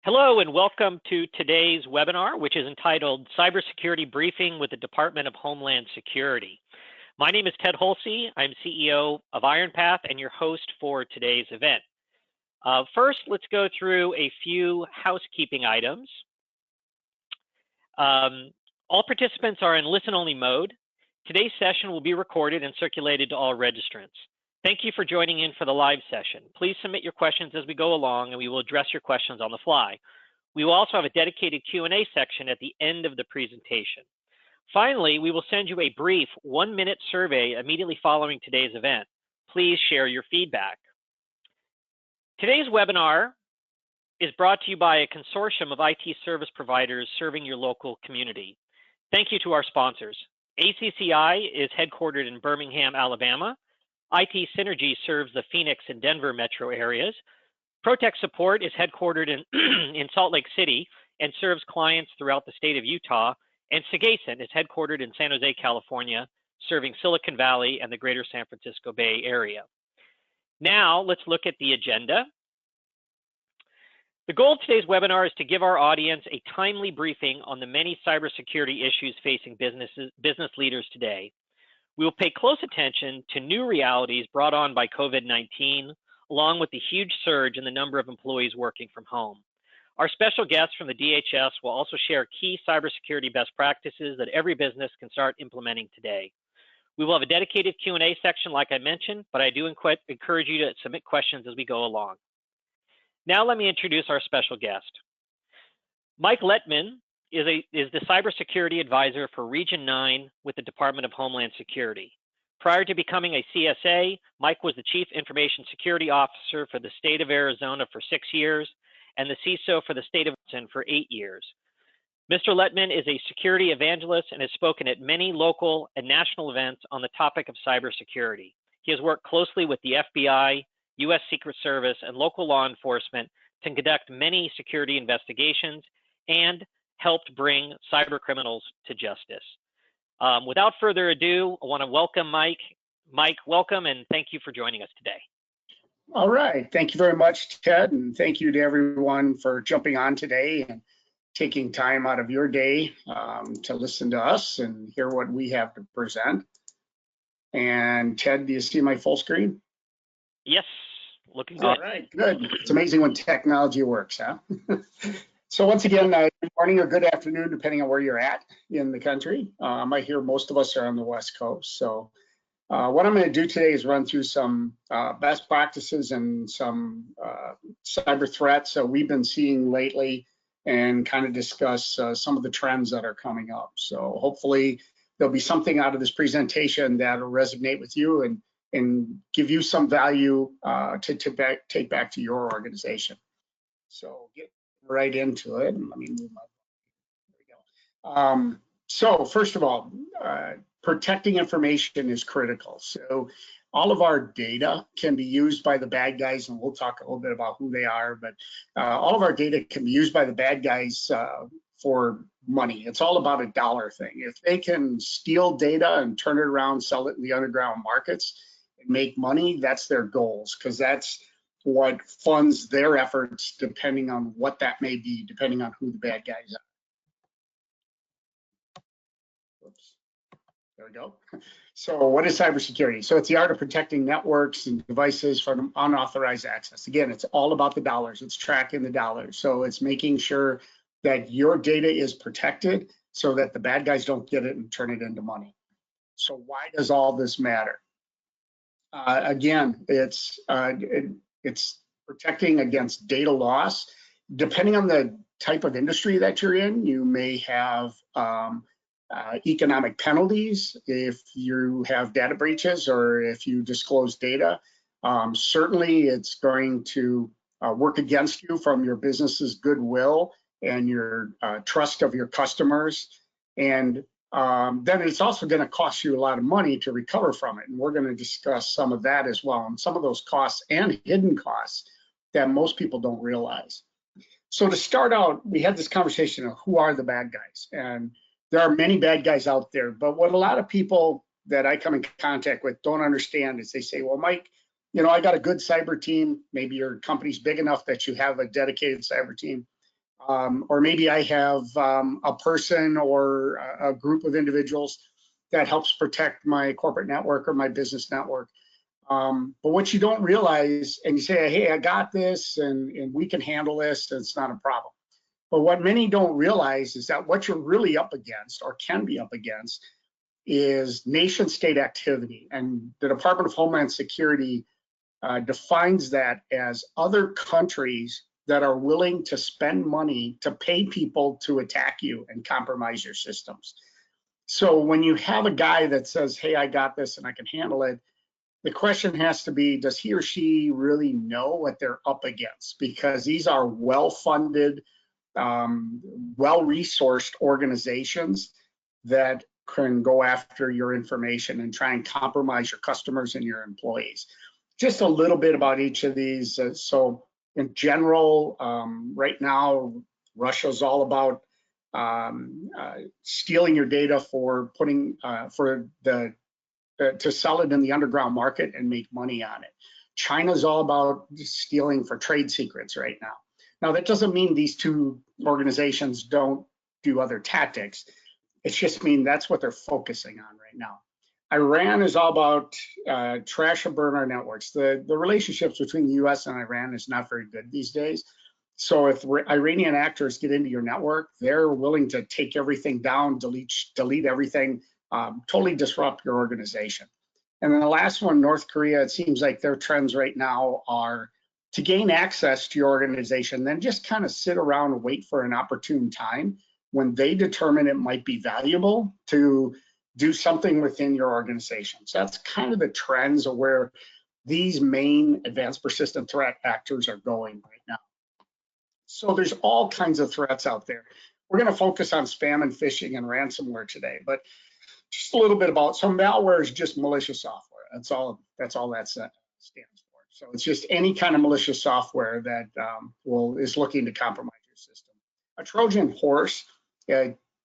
Hello and welcome to today's webinar, which is entitled Cybersecurity Briefing with the Department of Homeland Security. My name is Ted Holsey. I'm CEO of IronPath and your host for today's event. First, let's go through a few housekeeping items. All participants are in listen-only mode. Today's session will be recorded and circulated to all registrants. Thank you for joining in for the live session. Please submit your questions as we go along and we will address your questions on the fly. We will also have a dedicated Q&A section at the end of the presentation. Finally, we will send you a brief 1-minute survey immediately following today's event. Please share your feedback. Today's webinar is brought to you by a consortium of IT service providers serving your local community. Thank you to our sponsors. ACCI is headquartered in Birmingham, Alabama. IT Synergy serves the Phoenix and Denver metro areas. Protech Support is headquartered in Salt Lake City and serves clients throughout the state of Utah. And Sagacent is headquartered in San Jose, California, serving Silicon Valley and the greater San Francisco Bay Area. Now, let's look at the agenda. The goal of today's webinar is to give our audience a timely briefing on the many cybersecurity issues facing business leaders today. We will pay close attention to new realities brought on by COVID-19, along with the huge surge in the number of employees working from home. Our special guests from the DHS will also share key cybersecurity best practices that every business can start implementing today. We will have a dedicated Q&A section like I mentioned, but I do encourage you to submit questions as we go along. Now let me introduce our special guest. Mike Lettman is the cybersecurity advisor for Region 9 with the Department of Homeland Security. Prior to becoming a CSA, Mike was the Chief Information Security Officer for the state of Arizona for 6 years and the CISO for the state of Washington for 8 years. Mr. Lettman is a security evangelist and has spoken at many local and national events on the topic of cybersecurity. He has worked closely with the FBI, U.S. Secret Service, and local law enforcement to conduct many security investigations and helped bring cyber criminals to justice. Without further ado, I want to welcome Mike. Mike, welcome and thank you for joining us today. All right, thank you very much, Ted, and thank you to everyone for jumping on today and taking time out of your day to listen to us and hear what we have to present. And Ted, do you see my full screen? Yes, looking good. All right, good. It's amazing when technology works, huh? So once again, good morning or good afternoon, depending on where you're at in the country. I hear most of us are on the West Coast. So what I'm going to do today is run through some best practices and some cyber threats that we've been seeing lately and kind of discuss some of the trends that are coming up. So hopefully there'll be something out of this presentation that will resonate with you and give you some value to take back to your organization. So get right into it. Let me move my, there we go. So first of all, protecting information is critical. So all of our data can be used by the bad guys, and we'll talk a little bit about who they are, but all of our data can be used by the bad guys for money. It's all about a dollar thing. If they can steal data and turn it around, sell it in the underground markets and make money, that's their goals, because that's what funds their efforts, depending on what that may be, depending on who the bad guys are. Oops. There we go. So what is cybersecurity? So it's the art of protecting networks and devices from unauthorized access. Again, it's all about the dollars. It's tracking the dollars. So it's making sure that your data is protected so that the bad guys don't get it and turn it into money. So why does all this matter? Again, it's protecting against data loss. Depending on the type of industry that you're in, you may have economic penalties if you have data breaches or if you disclose data. Certainly, it's going to work against you from your business's goodwill and your trust of your customers. And then it's also going to cost you a lot of money to recover from it. And we're going to discuss some of that as well, and some of those costs and hidden costs that most people don't realize. So to start out, we had this conversation of who are the bad guys, and there are many bad guys out there. But what a lot of people that I come in contact with don't understand is they say, well, Mike, you know, I got a good cyber team. Maybe your company's big enough that you have a dedicated cyber team. Or maybe I have a person or a group of individuals that helps protect my corporate network or my business network. But what you don't realize, and you say, hey, I got this and we can handle this, it's not a problem. But what many don't realize is that what you're really up against or can be up against is nation state activity. And the Department of Homeland Security defines that as other countries that are willing to spend money to pay people to attack you and compromise your systems. So when you have a guy that says, hey, I got this and I can handle it, the question has to be, does he or she really know what they're up against? Because these are well-funded, well-resourced organizations that can go after your information and try and compromise your customers and your employees. Just a little bit about each of these. So in general, right now, Russia's all about stealing your data for putting to sell it in the underground market and make money on it. China's all about stealing for trade secrets right now. Now, that doesn't mean these two organizations don't do other tactics. It's just mean that's what they're focusing on right now. Iran is all about trash and burn our networks. The relationships between the US and Iran is not very good these days. So if Iranian actors get into your network, they're willing to take everything down, delete everything, totally disrupt your organization. And then the last one, North Korea, it seems like their trends right now are to gain access to your organization, then just kind of sit around and wait for an opportune time when they determine it might be valuable to do something within your organization. So that's kind of the trends of where these main advanced persistent threat actors are going right now. So there's all kinds of threats out there. We're going to focus on spam and phishing and ransomware today, but just a little bit about, so malware is just malicious software. That's all that stands for. So it's just any kind of malicious software that is looking to compromise your system. A Trojan horse,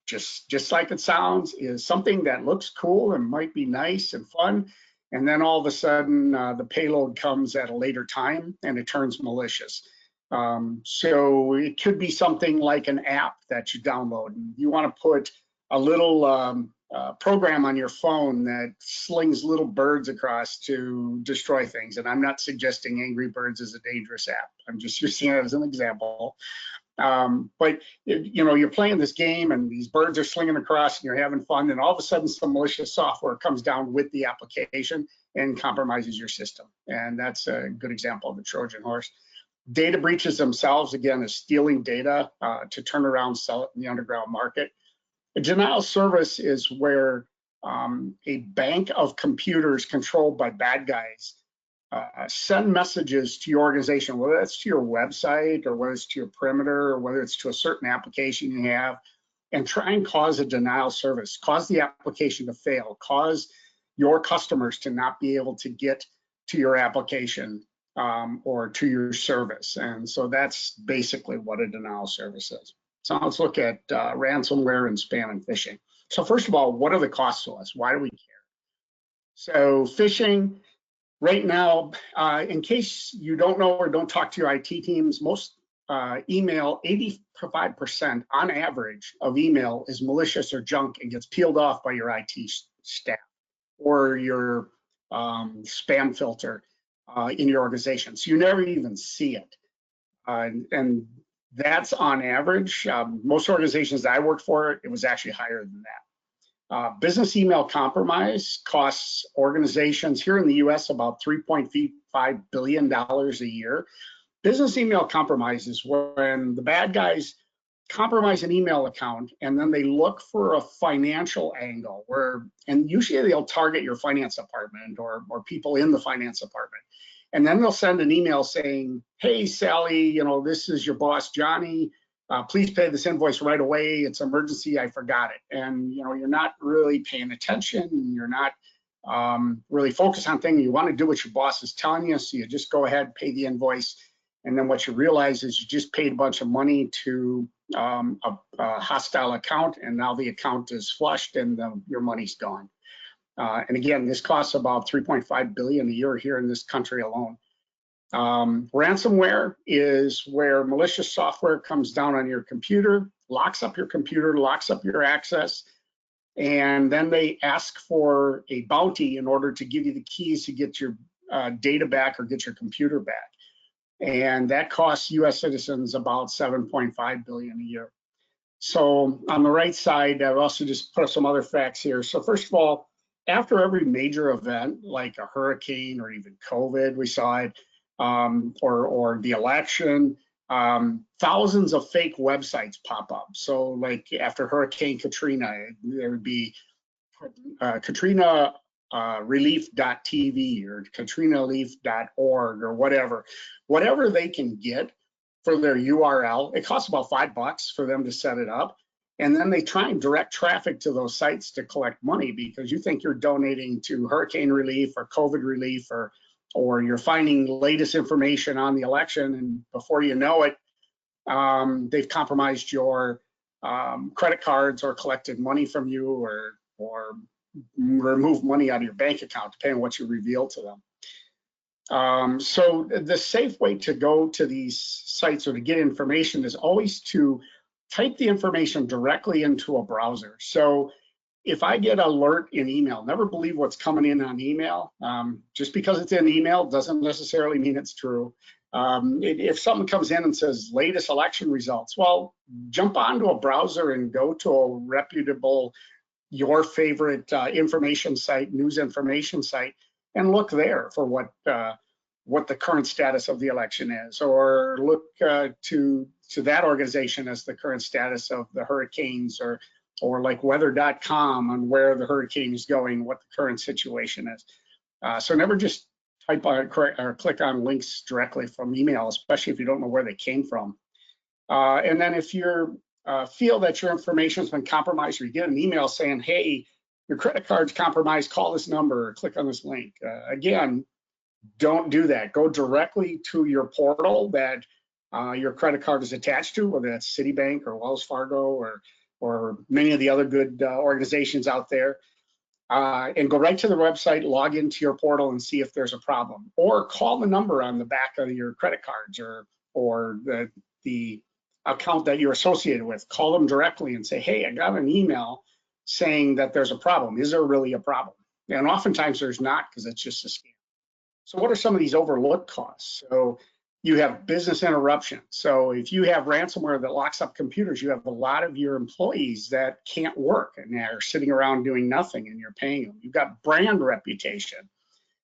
just like it sounds, is something that looks cool and might be nice and fun, and then all of a sudden the payload comes at a later time and it turns malicious. So it could be something like an app that you download, and you want to put a little program on your phone that slings little birds across to destroy things. And I'm not suggesting Angry Birds is a dangerous app. I'm just using it as an example. But you're playing this game and these birds are slinging across and you're having fun, and all of a sudden some malicious software comes down with the application and compromises your system. And that's a good example of the Trojan horse. Data breaches themselves, again, is stealing data to turn around, sell it in the underground market. A denial service is where a bank of computers controlled by bad guys send messages to your organization, whether it's to your website or whether it's to your perimeter or whether it's to a certain application you have, and try and cause a denial service, cause the application to fail, cause your customers to not be able to get to your application or to your service. And so that's basically what a denial service is. So let's look at ransomware and spam and phishing. So first of all, what are the costs to us? Why do we care? So phishing, right now, in case you don't know or don't talk to your IT teams, most email, 85% on average of email is malicious or junk and gets peeled off by your IT staff or your spam filter in your organization. So you never even see it. And that's on average. Most organizations that I worked for, it was actually higher than that. Business email compromise costs organizations here in the US about $3.5 billion a year. Business email compromise is when the bad guys compromise an email account and then they look for a financial angle and usually they'll target your finance department or people in the finance department. And then they'll send an email saying, hey, Sally, this is your boss, Johnny. Please pay this invoice right away. It's emergency. I forgot it. And, you're not really paying attention. You're not really focused on things. You want to do what your boss is telling you. So you just go ahead, pay the invoice. And then what you realize is you just paid a bunch of money to a hostile account. And now the account is flushed and your money's gone. And again, this costs about $3.5 billion a year here in this country alone. Ransomware is where malicious software comes down on your computer, locks up your computer, locks up your access, and then they ask for a bounty in order to give you the keys to get your data back or get your computer back. And that costs US citizens about $7.5 billion a year. So on the right side, I've also just put some other facts here. So first of all, after every major event, like a hurricane or even COVID, we saw it, or the election, thousands of fake websites pop up. So like after Hurricane Katrina, there would be Katrina relief.tv or katrinarelief.org or whatever they can get for their URL. It costs about $5 for them to set it up. And then they try and direct traffic to those sites to collect money because you think you're donating to hurricane relief or COVID relief, or you're finding latest information on the election, and before you know it, they've compromised your credit cards or collected money from you, or remove money out of your bank account, depending on what you reveal to them. So the safe way to go to these sites or to get information is always to type the information directly into a browser. So if I get an alert in email, never believe what's coming in on email. Just because it's in email doesn't necessarily mean it's true. If something comes in and says latest election results, well, jump onto a browser and go to a reputable, your favorite information site, news information site, and look there for what the current status of the election is, or look to that organization as the current status of the hurricanes, or like weather.com on where the hurricane is going, what the current situation is. So never just type on or click on links directly from email, especially if you don't know where they came from. And then if you feel that your information has been compromised, or you get an email saying, hey, your credit card's compromised, call this number or click on this link. Again, don't do that. Go directly to your portal that your credit card is attached to, whether that's Citibank or Wells Fargo or many of the other good organizations out there, and go right to the website, log into your portal and see if there's a problem, or call the number on the back of your credit cards or the account that you're associated with. Call them directly and say, hey, I got an email saying that there's a problem. Is there really a problem? And oftentimes there's not, because it's just a scam. So what are some of these overlooked costs? So you have business interruption. So if you have ransomware that locks up computers, you have a lot of your employees that can't work and they're sitting around doing nothing, and you're paying them. You've got brand reputation,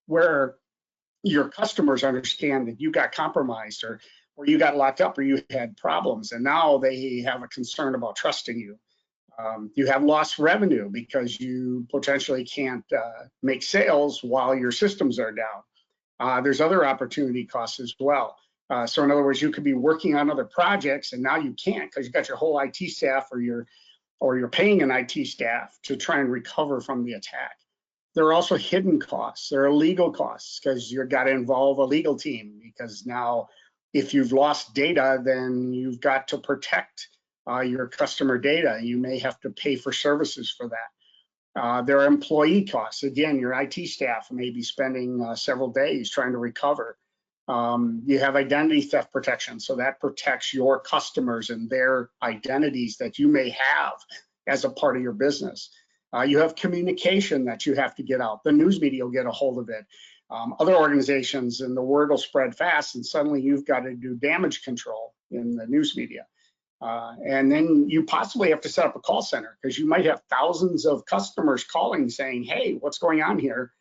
where your customers understand that you got compromised, or you got locked up, or you had problems, and now they have a concern about trusting you. You have lost revenue because you potentially can't make sales while your systems are down. There's other opportunity costs as well. So in other words, you could be working on other projects and now you can't because you got your whole IT staff, or you're paying an IT staff to try and recover from the attack. There are also hidden costs. There are legal costs because you've got to involve a legal team, because now if you've lost data, then you've got to protect your customer data. You may have to pay for services for that. There are employee costs. Again, your IT staff may be spending several days trying to recover. You have identity theft protection, so that protects your customers and their identities that you may have as a part of your business. You have communication that you have to get out. The news media will get a hold of it. Other organizations, and the word will spread fast, and suddenly you've got to do damage control in the news media. And then you possibly have to set up a call center, because you might have thousands of customers calling saying, hey, what's going on here?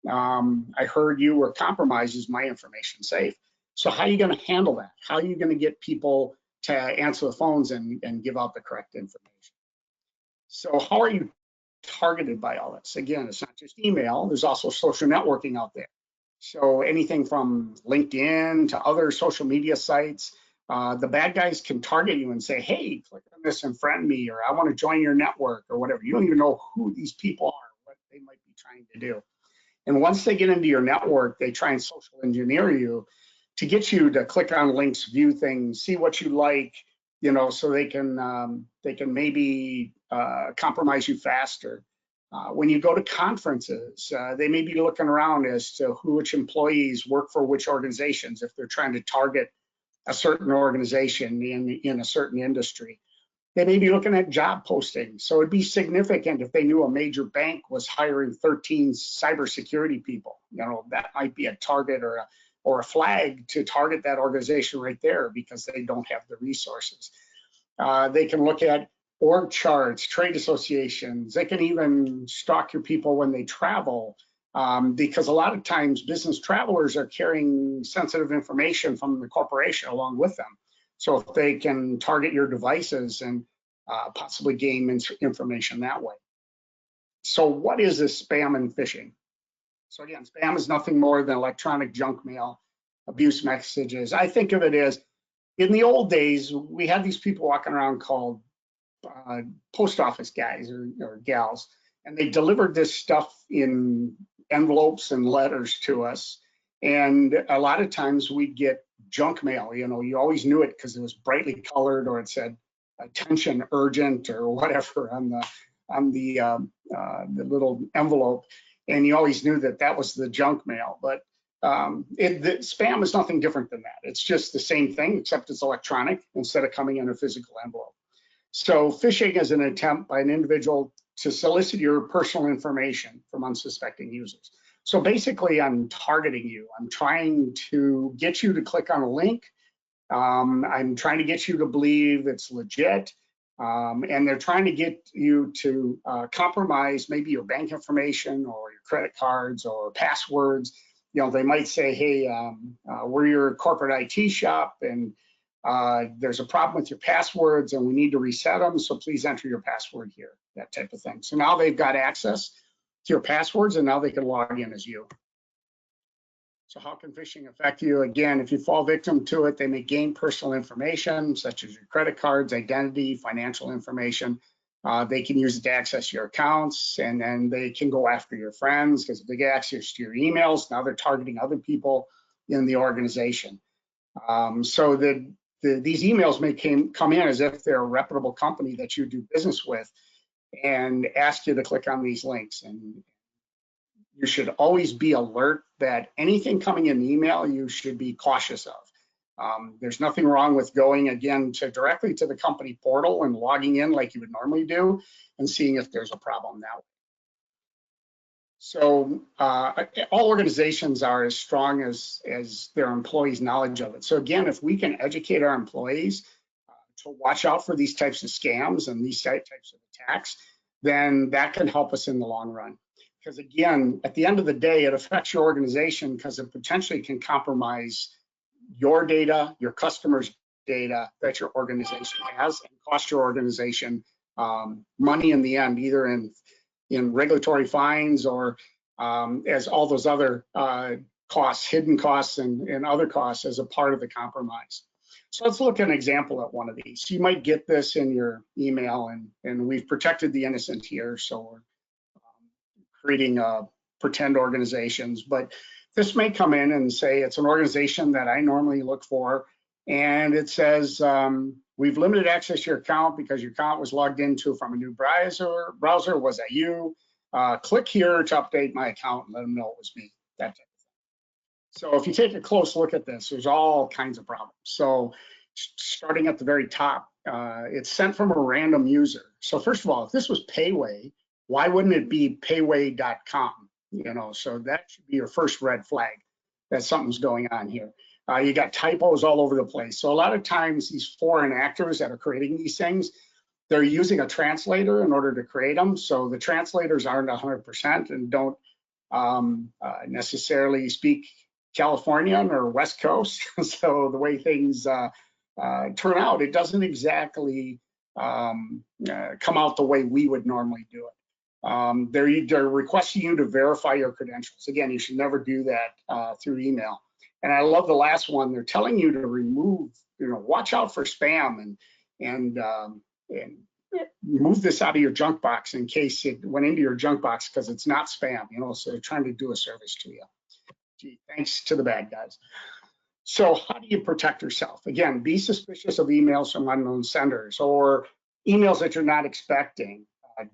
I heard you were compromised. Is my information safe? So how are you going to handle that? How are you going to get people to answer the phones and give out the correct information? So how are you targeted by all this? Again, it's not just email. There's also social networking out there. So anything from LinkedIn to other social media sites, the bad guys can target you and say, hey, click on this and friend me, or I want to join your network, or whatever. You don't even know who these people are, what they might be trying to do. And once they get into your network, they try and social engineer you to get you to click on links, view things, see what you like, so they can maybe compromise you faster. When you go to conferences, they may be looking around as to which employees work for which organizations if they're trying to target a certain organization in a certain industry. They may be looking at job postings. So it'd be significant if they knew a major bank was hiring 13 cybersecurity people. That might be a target or a flag to target that organization right there because they don't have the resources. They can look at org charts, trade associations. They can even stalk your people when they travel, because a lot of times business travelers are carrying sensitive information from the corporation along with them. So if they can target your devices and possibly gain information that way. So what is this spam and phishing? So again, spam is nothing more than electronic junk mail, abuse messages. I think of it as, in the old days, we had these people walking around called post office guys or gals, and they delivered this stuff in envelopes and letters to us. And a lot of times we'd get junk mail. You always knew it because it was brightly colored or it said attention urgent or whatever on the little envelope, and you always knew that was the junk mail. But the spam is nothing different than that. It's just the same thing, except it's electronic instead of coming in a physical envelope. So phishing is an attempt by an individual to solicit your personal information from unsuspecting users. So basically, I'm targeting you. I'm trying to get you to click on a link. I'm trying to get you to believe it's legit. And they're trying to get you to compromise maybe your bank information or your credit cards or passwords. They might say, hey, we're your corporate IT shop, and there's a problem with your passwords and we need to reset them, so please enter your password here, that type of thing. So now they've got access to your passwords and now they can log in as you. So how can phishing affect you? Again, if you fall victim to it, they may gain personal information such as your credit cards, identity, financial information. They can use it to access your accounts, and then they can go after your friends because if they get access to your emails, now they're targeting other people in the organization. So these emails may come in as if they're a reputable company that you do business with and ask you to click on these links. And you should always be alert that anything coming in email, you should be cautious of. There's nothing wrong with going again directly to the company portal and logging in like you would normally do and seeing if there's a problem that way. So all organizations are as strong as their employees' knowledge of it. So again, if we can educate our employees to watch out for these types of scams and these types of attacks, then that can help us in the long run. Because again, at the end of the day, it affects your organization because it potentially can compromise your data, your customers' data that your organization has, and cost your organization money in the end, either in regulatory fines or as all those other costs, hidden costs and other costs as a part of the compromise. So let's look at an example at one of these. You might get this in your email, and we've protected the innocent here, so we're creating pretend organizations. But this may come in and say it's an organization that I normally look for, and it says, we've limited access to your account because your account was logged into from a new browser. Was that you? Click here to update my account and let them know it was me, that type of thing. So if you take a close look at this, there's all kinds of problems. So starting at the very top, it's sent from a random user. So first of all, if this was Payway, why wouldn't it be payway.com? So that should be your first red flag that something's going on here. You got typos all over the place. So a lot of times these foreign actors that are creating these things, they're using a translator in order to create them. So the translators aren't 100% and don't necessarily speak Californian or West Coast. So the way things turn out, it doesn't exactly come out the way we would normally do it. They're requesting you to verify your credentials. Again, you should never do that through email. And I love the last one. They're telling you to remove, watch out for spam and move this out of your junk box in case it went into your junk box because it's not spam, so they're trying to do a service to you. Gee, thanks to the bad guys. So how do you protect yourself? Again, be suspicious of emails from unknown senders or emails that you're not expecting.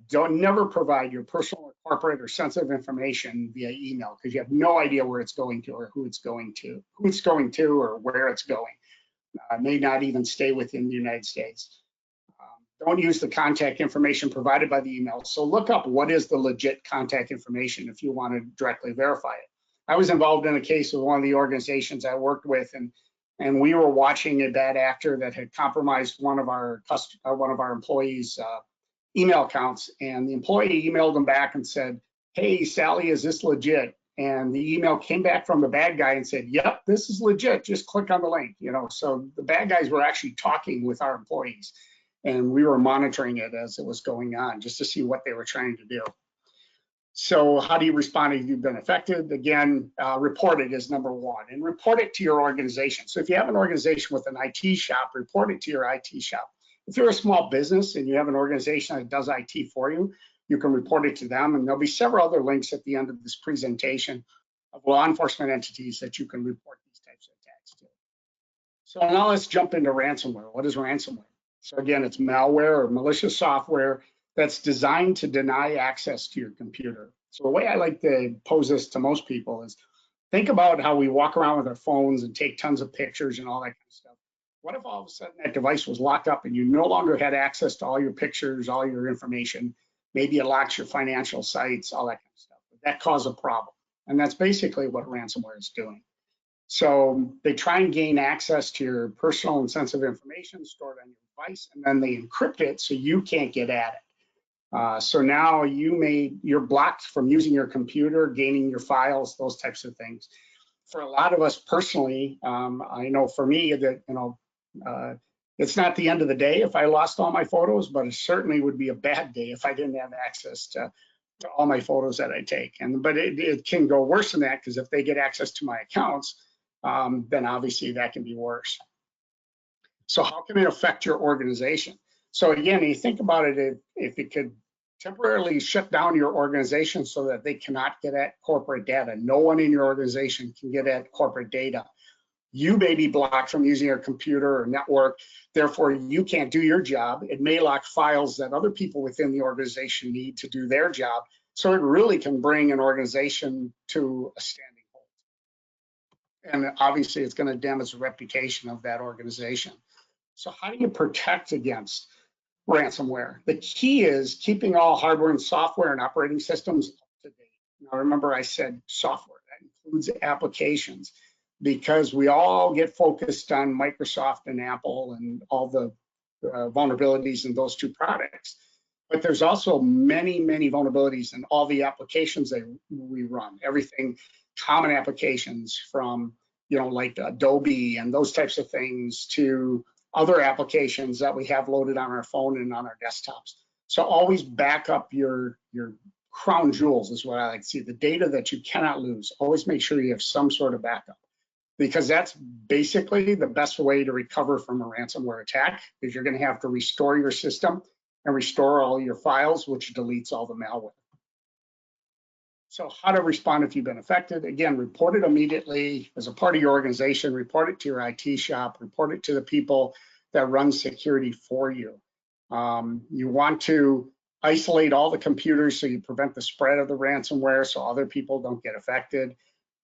Don't never provide your personal or corporate or sensitive information via email because you have no idea where it's going to or who it's going to, or where it's going. May not even stay within the United States. Don't use the contact information provided by the email. So look up what is the legit contact information if you want to directly verify it. I was involved in a case with one of the organizations I worked with, and we were watching a bad actor that had compromised one of our employees' email accounts, and the employee emailed them back and said, "Hey, Sally, is this legit?" And the email came back from the bad guy and said, "Yep, this is legit. Just click on the link." So the bad guys were actually talking with our employees, and we were monitoring it as it was going on just to see what they were trying to do. So how do you respond if you've been affected? Again, report it is number one, and report it to your organization. So if you have an organization with an IT shop, report it to your IT shop. If you're a small business and you have an organization that does IT for you, you can report it to them, and there'll be several other links at the end of this presentation of law enforcement entities that you can report these types of attacks to. So now let's jump into ransomware. What is ransomware? So again, it's malware or malicious software that's designed to deny access to your computer. So the way I like to pose this to most people is think about how we walk around with our phones and take tons of pictures and all that kind of stuff. What if all of a sudden that device was locked up and you no longer had access to all your pictures, all your information? Maybe it locks your financial sites, all that kind of stuff. But that caused a problem. And that's basically what ransomware is doing. So they try and gain access to your personal and sensitive information stored on your device, and then they encrypt it so you can't get at it. So now you're blocked from using your computer, gaining your files, those types of things. For a lot of us personally, I know for me that it's not the end of the day if I lost all my photos, but it certainly would be a bad day if I didn't have access to all my photos that I take. But it can go worse than that, because if they get access to my accounts, then obviously that can be worse. So how can it affect your organization? So again, you think about it, if it could temporarily shut down your organization so that they cannot get at corporate data. No one in your organization can get at corporate data. You may be blocked from using your computer or network, therefore you can't do your job. It may lock files that other people within the organization need to do their job. So it really can bring an organization to a standing halt. And obviously it's going to damage the reputation of that organization. So how do you protect against ransomware? The key is keeping all hardware and software and operating systems up to date. Now remember, I said software, that includes applications, because we all get focused on Microsoft and Apple and all the vulnerabilities in those two products. But there's also many, many vulnerabilities in all the applications that we run. Everything, common applications from, like Adobe and those types of things, to other applications that we have loaded on our phone and on our desktops. So always back up your crown jewels, is what I like to see, the data that you cannot lose. Always make sure you have some sort of backup, because that's basically the best way to recover from a ransomware attack, is you're going to have to restore your system and restore all your files, which deletes all the malware. So how to respond if you've been affected? Again, report it immediately as a part of your organization, report it to your IT shop, report it to the people that run security for you. You want to isolate all the computers so you prevent the spread of the ransomware so other people don't get affected.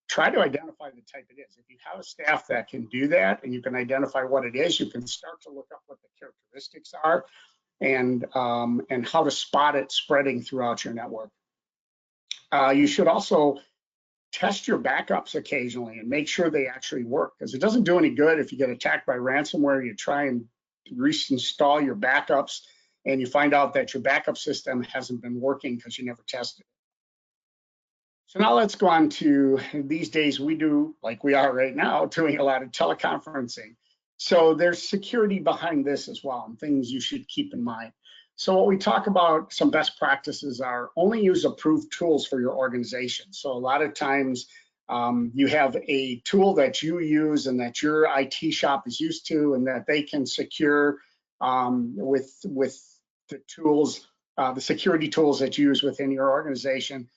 Try to identify the type it is. If you have a staff that can do that and you can identify what it is, you can start to look up what the characteristics are and how to spot it spreading throughout your network. You should also test your backups occasionally and make sure they actually work, because it doesn't do any good if you get attacked by ransomware, you try and reinstall your backups and you find out that your backup system hasn't been working because you never tested it. So now let's go on to, these days we do, like we are right now, doing a lot of teleconferencing. So there's security behind this as well, and things you should keep in mind. So what we talk about, some best practices are only use approved tools for your organization. So a lot of times you have a tool that you use and that your IT shop is used to, and that they can secure with the tools, the security tools that you use within your organization.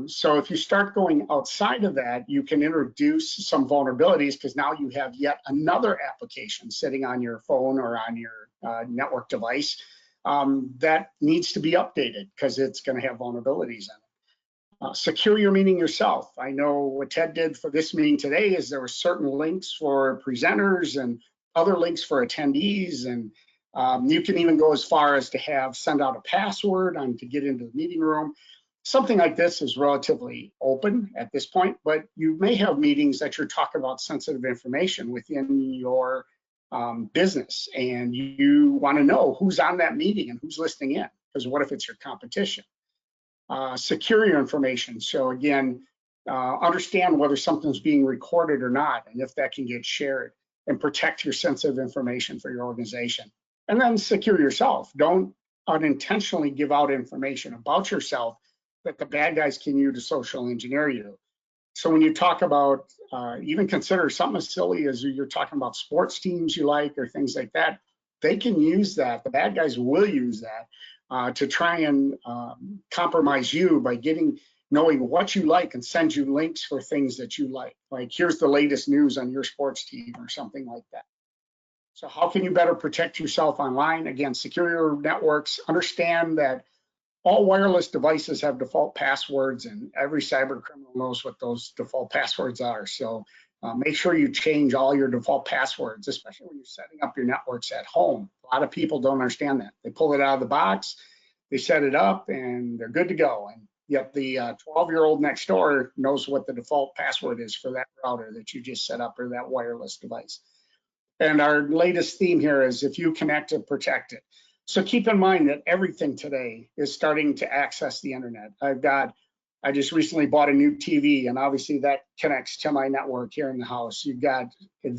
So if you start going outside of that, you can introduce some vulnerabilities, because now you have yet another application sitting on your phone or on your network device that needs to be updated because it's going to have vulnerabilities in it. Secure your meeting yourself. I know what Ted did for this meeting today is there were certain links for presenters and other links for attendees, and you can even go as far as to send out a password to get into the meeting room. Something like this is relatively open at this point, but you may have meetings that you're talking about sensitive information within your business, and you want to know who's on that meeting and who's listening in, because what if it's your competition? Secure your information. So again, understand whether something's being recorded or not, and if that can get shared, and protect your sensitive information for your organization. And then secure yourself. Don't unintentionally give out information about yourself that the bad guys can use to social engineer you. So when you talk about, even consider something as silly as you're talking about sports teams you like or things like that, they can use that. The bad guys will use that to try and compromise you by knowing what you like and send you links for things that you like. Like, here's the latest news on your sports team or something like that. So how can you better protect yourself online? Again, secure your networks. Understand that all wireless devices have default passwords, and every cyber criminal knows what those default passwords are. So make sure you change all your default passwords, especially when you're setting up your networks at home. A lot of people don't understand that. They pull it out of the box, they set it up, and they're good to go. And yet the 12-year-old next door knows what the default password is for that router that you just set up or that wireless device. And our latest theme here is if you connect it, protect it. So keep in mind that everything today is starting to access the internet. I just recently bought a new TV, and obviously that connects to my network here in the house.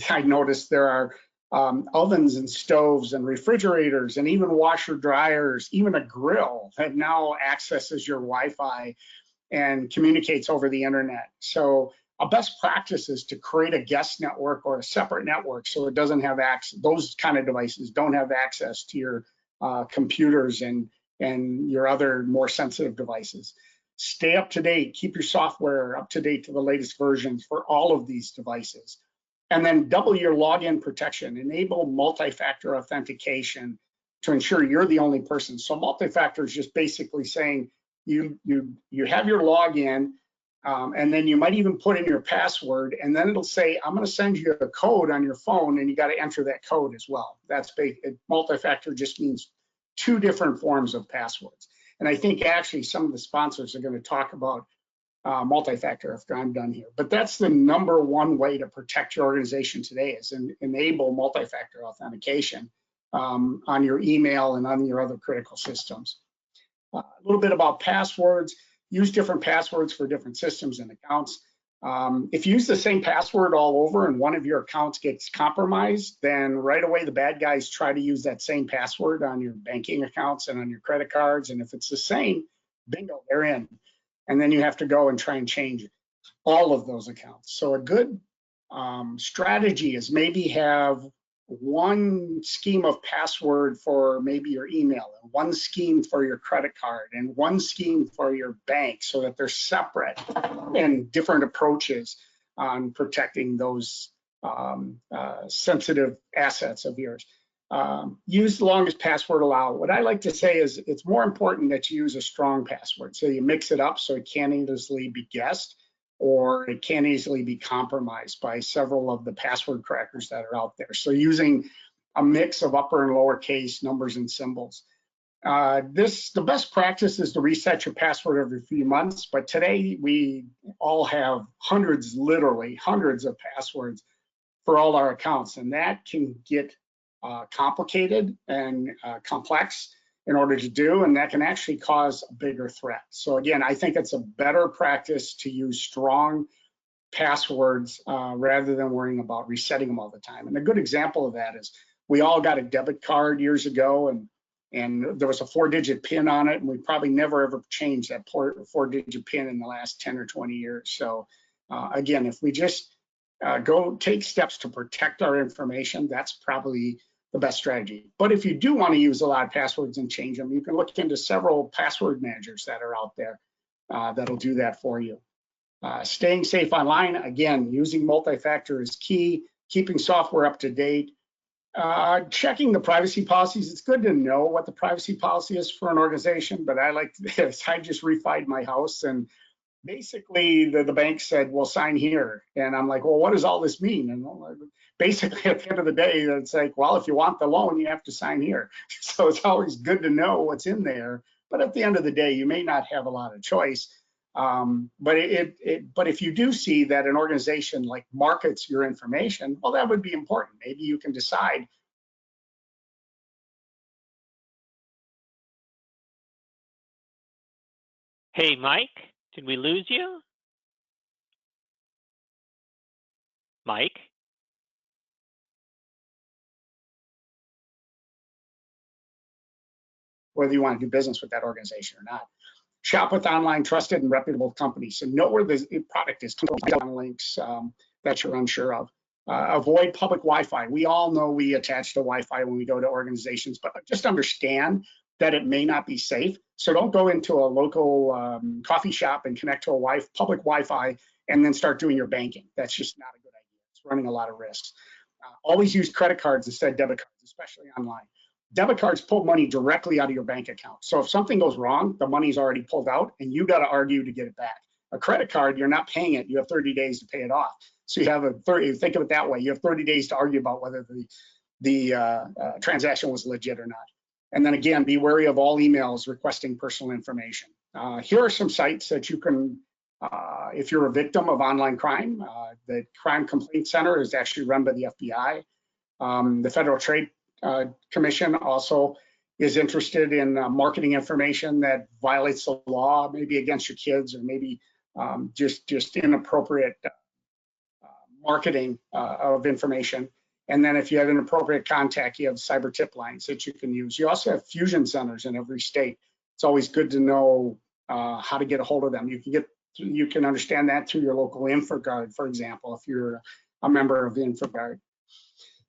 I noticed there are ovens and stoves and refrigerators and even washer dryers, even a grill that now accesses your Wi-Fi and communicates over the internet. So a best practice is to create a guest network or a separate network so it doesn't have access. Those kind of devices don't have access to your computers and your other more sensitive devices. Stay up to date, keep your software up to date to the latest versions for all of these devices. And then double your login protection, enable multi-factor authentication to ensure you're the only person. So multi-factor is just basically saying you have your login, and then you might even put in your password, and then it'll say, I'm going to send you a code on your phone, and you got to enter that code as well. That's multi-factor just means two different forms of passwords. And I think actually some of the sponsors are going to talk about multi-factor after I'm done here. But that's the number one way to protect your organization today is enable multi-factor authentication on your email and on your other critical systems. A little bit about passwords. Use different passwords for different systems and accounts. If you use the same password all over and one of your accounts gets compromised, then right away the bad guys try to use that same password on your banking accounts and on your credit cards. And if it's the same, bingo, they're in. And then you have to go and try and change all of those accounts. So a good strategy is maybe have one scheme of password for maybe your email, and one scheme for your credit card, and one scheme for your bank, so that they're separate and different approaches on protecting those sensitive assets of yours. Use the longest password allowed. What I like to say is it's more important that you use a strong password. So you mix it up so it can't easily be guessed, or it can't easily be compromised by several of the password crackers that are out there. So using a mix of upper and lower case numbers and symbols. The best practice is to reset your password every few months, but today we all have hundreds, literally hundreds of passwords for all our accounts, and that can get complicated and complex in order to do, and that can actually cause a bigger threat. So again, I think it's a better practice to use strong passwords rather than worrying about resetting them all the time. And a good example of that is we all got a debit card years ago, and there was a 4-digit PIN on it, and we probably never ever changed that 4-digit PIN in the last 10 or 20 years. So again, if we just go take steps to protect our information, that's probably the best strategy. But if you do want to use a lot of passwords and change them, you can look into several password managers that are out there that'll do that for you. Staying safe online, again, using multi-factor is key. Keeping software up to date. Checking the privacy policies. It's good to know what the privacy policy is for an organization, but I like this. I just refied my house, and basically the bank said, well, sign here. And I'm like, well, what does all this mean? And basically at the end of the day, it's like, well, if you want the loan, you have to sign here. So it's always good to know what's in there. But at the end of the day, you may not have a lot of choice. But if you do see that an organization like markets your information, well, that would be important. Maybe you can decide. Hey, Mike, did we lose you? Mike? Whether you want to do business with that organization or not. Shop with online trusted and reputable companies. So know where the product is. On links that you're unsure of. Avoid public Wi-Fi. We all know we attach to Wi-Fi when we go to organizations, but just understand that it may not be safe. So don't go into a local coffee shop and connect to a public Wi-Fi and then start doing your banking. That's just not a good idea. It's running a lot of risks. Always use credit cards instead of debit cards, especially online. Debit cards pull money directly out of your bank account. So if something goes wrong, the money's already pulled out and you got to argue to get it back. A credit card, you're not paying it. You have 30 days to pay it off. So you have think of it that way. You have 30 days to argue about whether the transaction was legit or not. And then again, be wary of all emails requesting personal information. Here are some sites that you can, if you're a victim of online crime, the Crime Complaint Center is actually run by the FBI. The Federal Trade Commission also is interested in marketing information that violates the law, maybe against your kids, or maybe just inappropriate marketing of information. And then if you have inappropriate contact, you have cyber tip lines that you can use. You also have fusion centers in every state. It's always good to know how to get a hold of them. You can understand that through your local InfoGuard, for example, if you're a member of the InfoGuard.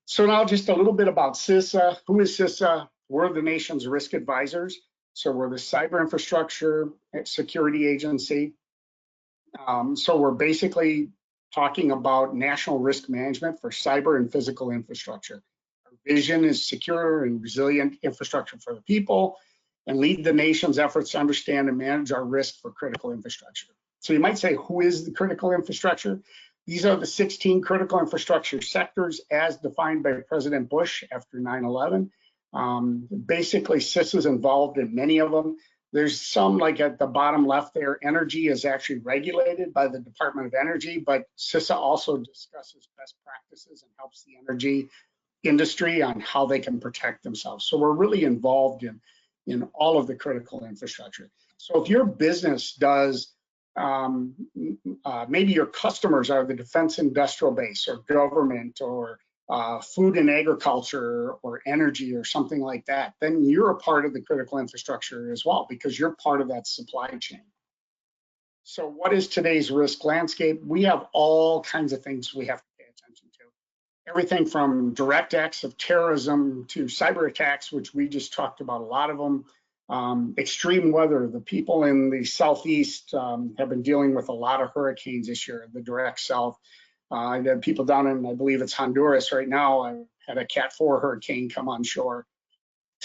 So now just a little bit about CISA. Who is CISA? We're the nation's risk advisors. So we're the cyber infrastructure security agency. So we're basically talking about national risk management for cyber and physical infrastructure. Our vision is secure and resilient infrastructure for the people and lead the nation's efforts to understand and manage our risk for critical infrastructure. So you might say, who is the critical infrastructure? These are the 16 critical infrastructure sectors as defined by President Bush after 9/11. Basically, CISA is involved in many of them. There's some, like at the bottom left there, energy is actually regulated by the Department of Energy, but CISA also discusses best practices and helps the energy industry on how they can protect themselves. So we're really involved in all of the critical infrastructure. So if your business does, maybe your customers are the defense industrial base or government or food and agriculture or energy or something like that, then you're a part of the critical infrastructure as well because you're part of that supply chain. So what is today's risk landscape? We have all kinds of things we have to pay attention to. Everything from direct acts of terrorism to cyber attacks, which we just talked about a lot of them. Extreme weather. The people in the Southeast have been dealing with a lot of hurricanes this year, the direct south. I have people down in, I believe it's Honduras right now. I had a Cat 4 hurricane come on shore.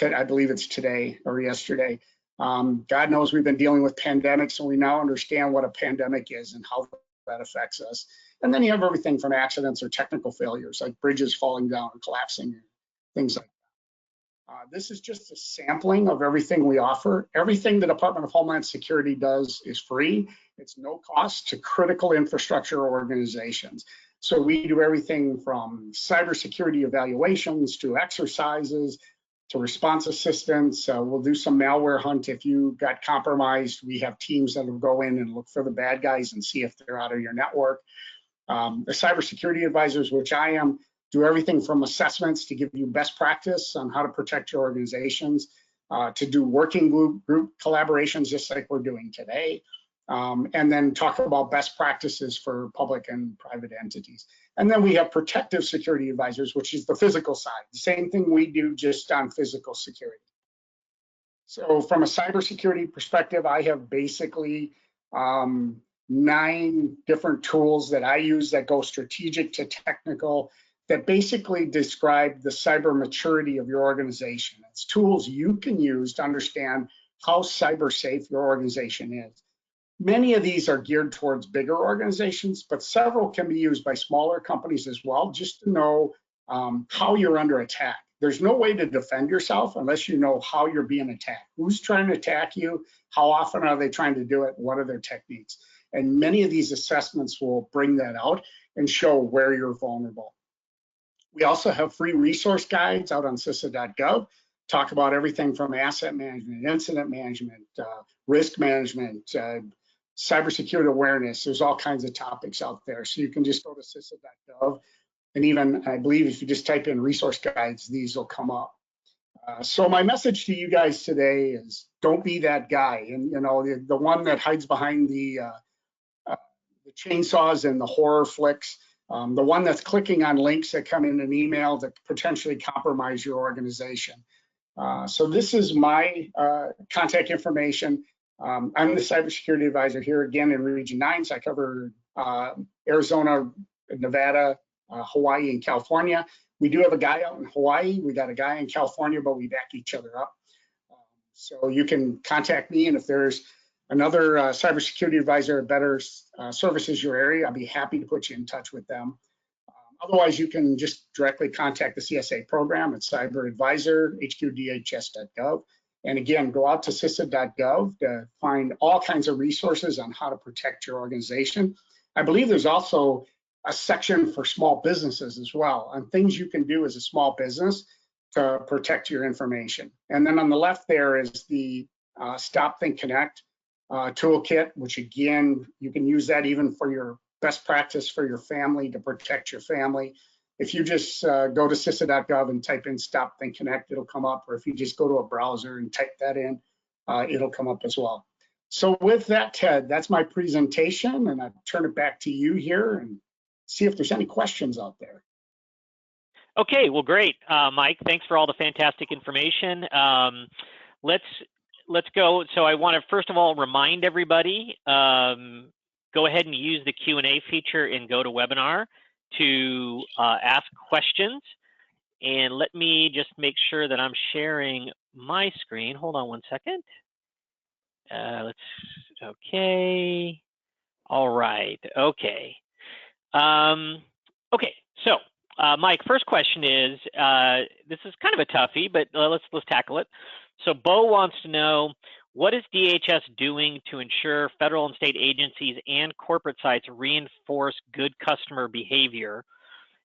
I believe it's today or yesterday. God knows we've been dealing with pandemics, and we now understand what a pandemic is and how that affects us. And then you have everything from accidents or technical failures, like bridges falling down and collapsing, things like that. This is just a sampling of everything we offer. Everything the Department of Homeland Security does is free. It's no cost to critical infrastructure organizations. So we do everything from cybersecurity evaluations to exercises to response assistance. We'll do some malware hunt. If you got compromised, we have teams that will go in and look for the bad guys and see if they're out of your network. The cybersecurity advisors, which I am, do everything from assessments to give you best practice on how to protect your organizations, to do working group collaborations just like we're doing today, and then talk about best practices for public and private entities. And then we have protective security advisors, which is the physical side, the same thing we do just on physical security. So from a cybersecurity perspective, I have basically 9 different tools that I use that go strategic to technical that basically describe the cyber maturity of your organization. It's tools you can use to understand how cyber safe your organization is. Many of these are geared towards bigger organizations, but several can be used by smaller companies as well, just to know how you're under attack. There's no way to defend yourself unless you know how you're being attacked. Who's trying to attack you? How often are they trying to do it? What are their techniques? And many of these assessments will bring that out and show where you're vulnerable. We also have free resource guides out on CISA.gov, talk about everything from asset management, incident management, risk management, cybersecurity awareness. There's all kinds of topics out there. So you can just go to CISA.gov, and even, I believe, if you just type in resource guides, these will come up. So my message to you guys today is don't be that guy. And, you know, the one that hides behind the chainsaws and the horror flicks, the one that's clicking on links that come in an email that potentially compromise your organization. So this is my contact information. I'm the cybersecurity advisor here again in Region 9. So I cover Arizona, Nevada, Hawaii, and California. We do have a guy out in Hawaii. We got a guy in California, but we back each other up. So you can contact me, and if there's another cybersecurity advisor that better services your area, I'll be happy to put you in touch with them. Otherwise, you can just directly contact the CSA program at cyberadvisor@hqdhs.gov. And again, go out to CISA.gov to find all kinds of resources on how to protect your organization. I believe there's also a section for small businesses as well, on things you can do as a small business to protect your information. And then on the left there is the Stop, Think, Connect toolkit, which again, you can use that even for your best practice for your family to protect your family. If you just go to CISA.gov and type in Stop, Think, Connect, it'll come up. Or if you just go to a browser and type that in, it'll come up as well. So with that, Ted, that's my presentation, and I turn it back to you here and see if there's any questions out there. Okay, well, great, Mike. Thanks for all the fantastic information. Let's go. So I want to first of all remind everybody, go ahead and use the Q&A feature in GoToWebinar to ask questions. And let me just make sure that I'm sharing my screen. Hold on one second. Okay. All right. Okay. Okay. So, Mike, first question is, this is kind of a toughie, but let's tackle it. So Bo wants to know, what is DHS doing to ensure federal and state agencies and corporate sites reinforce good customer behavior?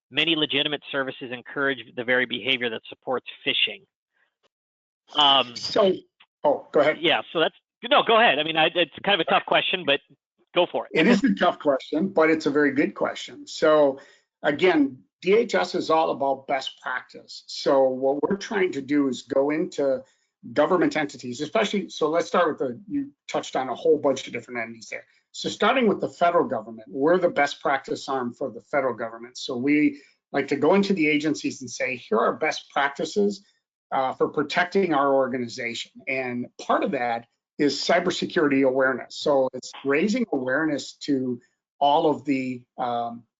Many legitimate services encourage the very behavior that supports phishing. Go ahead. Yeah, so go ahead. I mean, it's kind of a tough question, but go for it. It is a tough question, but it's a very good question. So again, DHS is all about best practice. So what we're trying to do is go into government entities, especially, so let's start with you touched on a whole bunch of different entities there. So starting with the federal government, we're the best practice arm for the federal government. So we like to go into the agencies and say, here are best practices for protecting our organization. And part of that is cybersecurity awareness. So it's raising awareness to all of the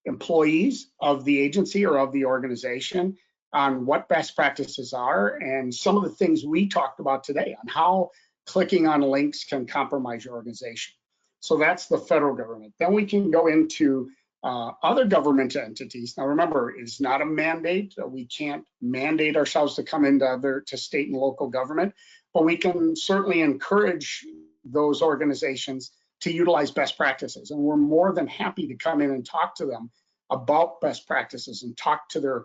employees of the agency or of the organization on what best practices are and some of the things we talked about today on how clicking on links can compromise your organization. So that's the federal government. Then we can go into other government entities. Now remember, it's not a mandate. We can't mandate ourselves to come into to state and local government, but we can certainly encourage those organizations to utilize best practices. And we're more than happy to come in and talk to them about best practices and talk to their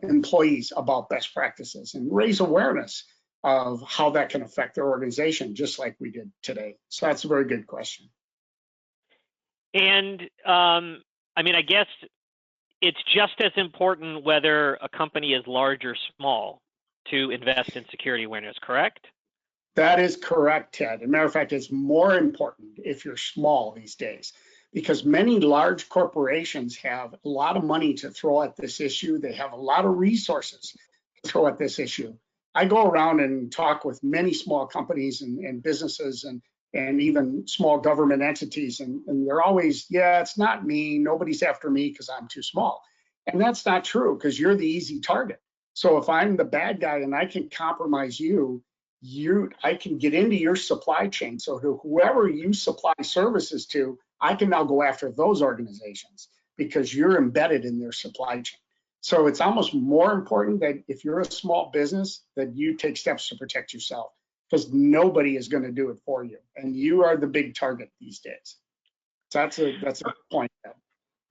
employees about best practices and raise awareness of how that can affect their organization, just like we did today. So that's a very good question. And I mean, I guess it's just as important whether a company is large or small to invest in security awareness, correct? That is correct, Ted. As a matter of fact, it's more important if you're small these days, because many large corporations have a lot of money to throw at this issue. They have a lot of resources to throw at this issue. I go around and talk with many small companies and businesses and even small government entities, and they're always, yeah, it's not me. Nobody's after me because I'm too small. And that's not true because you're the easy target. So if I'm the bad guy and I can compromise you, I can get into your supply chain. So whoever you supply services to, I can now go after those organizations because you're embedded in their supply chain. So it's almost more important that if you're a small business, that you take steps to protect yourself because nobody is going to do it for you. And you are the big target these days. So that's a point.